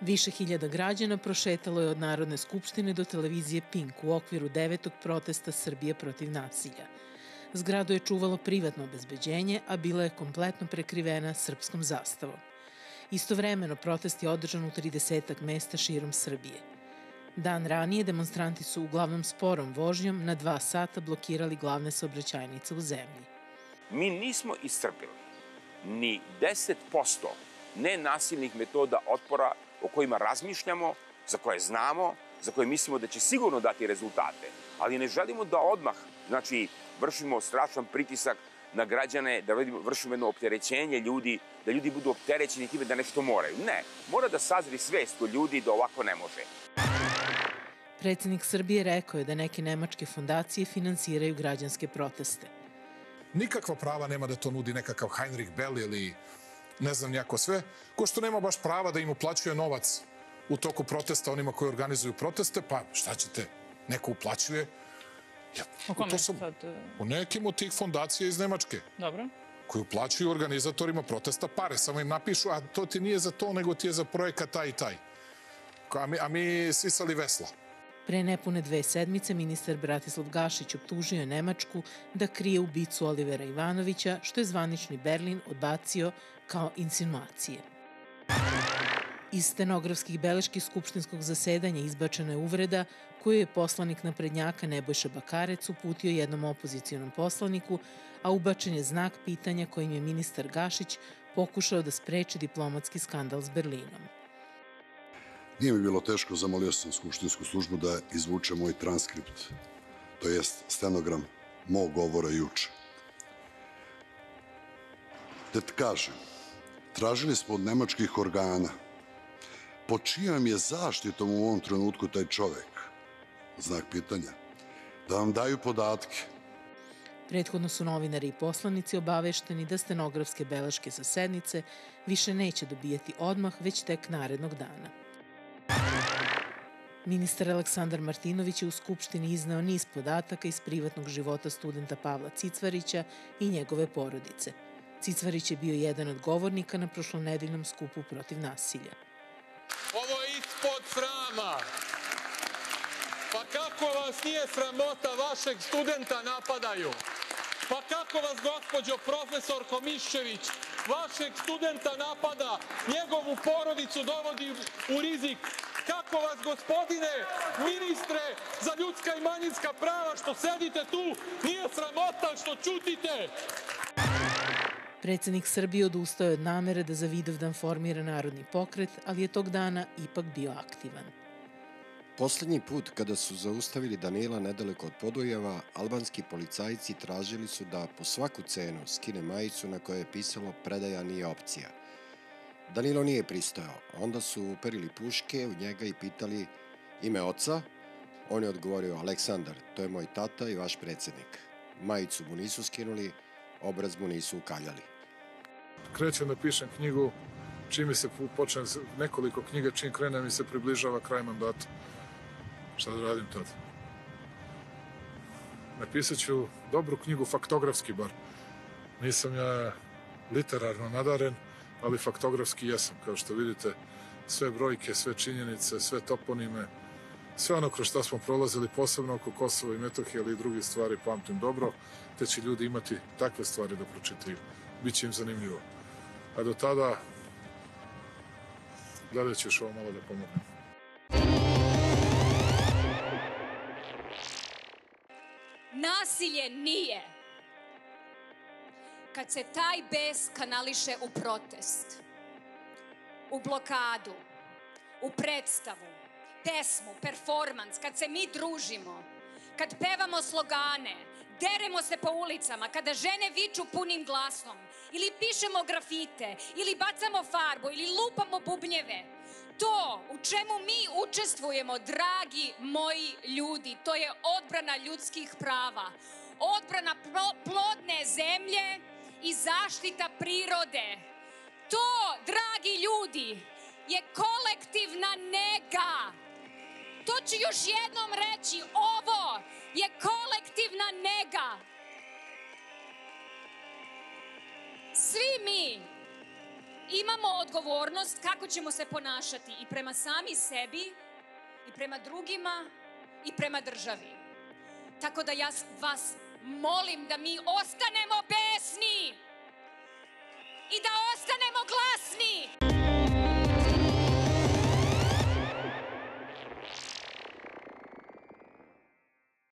Više hiljada građana prošetalo je od Narodne skupštine do televizije Pink u okviru 9. protesta Srbije protiv nasilja. Zgradu je čuvalo privatno obezbeđenje, a bila je kompletno prekrivena srpskom zastavom. Istovremeno protest je održan u 30 mesta širom Srbije. Dan ranije demonstranti su uglavnom sporom vožnjom na 2 sata blokirali glavne saobraćajnice u zemlji. Mi nismo iscrpili ni 10% nenasilnih metoda otpora o kojima razmišljamo, za koje znamo, za koje mislimo da će sigurno dati rezultate, ali ne želimo da odmah, vršimo strašan pritisak na građane, da vršimo jedno opterećenje ljudi, da ljudi budu opterećeni time da nešto moraju. Ne, mora da sazri svest u ljudi da ovako ne može. Predsednik Srbije rekao je da neke nemačke fondacije finansiraju građanske proteste. Nikakva prava nema da to nudi nekakav Heinrich Bell ili ne znam nijako sve, ko što nema baš prava da im uplaćuje novac u toku protesta onima koji organizuju proteste, pa šta ćete, neko uplaćuje. U kome sad? U nekim od tih fondacija iz Nemačke. Dobro. Koji uplaćuju organizatorima protesta pare, samo im napišu, a to ti nije za to, nego ti je za projekat taj i taj. A mi sisali vesla. Pre nepune 2 sedmice ministar Bratislav Gašić optužio je Nemačku da krije ubicu Olivera Ivanovića, što je zvanični Berlin odbacio kao insinuacije. Iz stenografskih beleški skupštinskog zasedanja izbačena je uvreda koju je poslanik naprednjaka Nebojša Bakarec uputio jednom opozicijonom poslaniku, a ubačen je znak pitanja kojim je ministar Gašić pokušao da spreči diplomatski skandal s Berlinom. Nije mi bilo teško, zamolio sam skupštinsku službu da izvuče moj transkript, to jest stenogram mog govora juče. Te kažem, tražili smo od nemačkih organa pod čijom je zaštitom u ovom trenutku taj čovek, znak pitanja, da vam daju podatke. Prethodno su novinari i poslanici obavešteni da stenografske beleške sa sednice više neće dobijati odmah, već tek narednog dana. Ministar Aleksandar Martinović je u Skupštini izneo niz podataka iz privatnog života studenta Pavla Cicvarića i njegove porodice. Cicvarić je bio jedan od govornika na prošlonedeljnom skupu protiv nasilja. Ovo je ispod srama. Pa kako vas nije sramota, vašeg studenta napadaju? Pa kako vas, gospođo profesorko Miščević, vašeg studenta napada, njegovu porodicu dovodi u rizik? Kako vas, gospodine ministre za ljudska i manjinska prava, što sedite tu, nije sramota što ćutite? Predsednik Srbije odustao je od namere da za Vidovdan formira narodni pokret, ali je tog dana ipak bio aktivan. Poslednji put kada su zaustavili Danila nedaleko od Podujeva, albanski policajci tražili su da po svaku cenu skine majicu na kojoj je pisalo "Predaja nije opcija". Danilo nije pristojao, onda su uperili puške u njega i pitali ime oca. On je odgovorio: "Aleksandar, to je moj tata i vaš predsednik". Majicu mu nisu skinuli, obraz mu nisu ukaljali. Krećem da pišem knjigu, čim mi se počne nekoliko knjiga, čim krene mi se približava kraj mandata. Šta da radim tad? Napisat ću dobru knjigu, faktografski bar. Nisam ja literarno nadaren, ali faktografski jesam. Kao što vidite, sve brojke, sve činjenice, sve toponime, sve ono kroz šta smo prolazili, posebno oko Kosova i Metohije, ali i druge stvari pamtim dobro, te će ljudi imati takve stvari da pročitaju. Biće im zanimljivo. A do tada, gledat ću još ovo malo da pomognem. Nasilje nije kad se taj bes kanališe u protest, u blokadu, u predstavu, pesmu, performans, kad se mi družimo, kad pevamo slogane, deremo se po ulicama, kada žene viču punim glasom, ili pišemo grafite, ili bacamo farbu, ili lupamo bubnjeve. To u čemu mi učestvujemo, dragi moji ljudi, to je odbrana ljudskih prava, odbrana plodne zemlje i zaštita prirode. To, dragi ljudi, je kolektivna nega. To ću još jednom reći, ovo je kolektivna nega. Svi mi imamo odgovornost kako ćemo se ponašati i prema sami sebi, i prema drugima, i prema državi. Tako da ja vas molim da mi ostanemo besni i da ostanemo glasni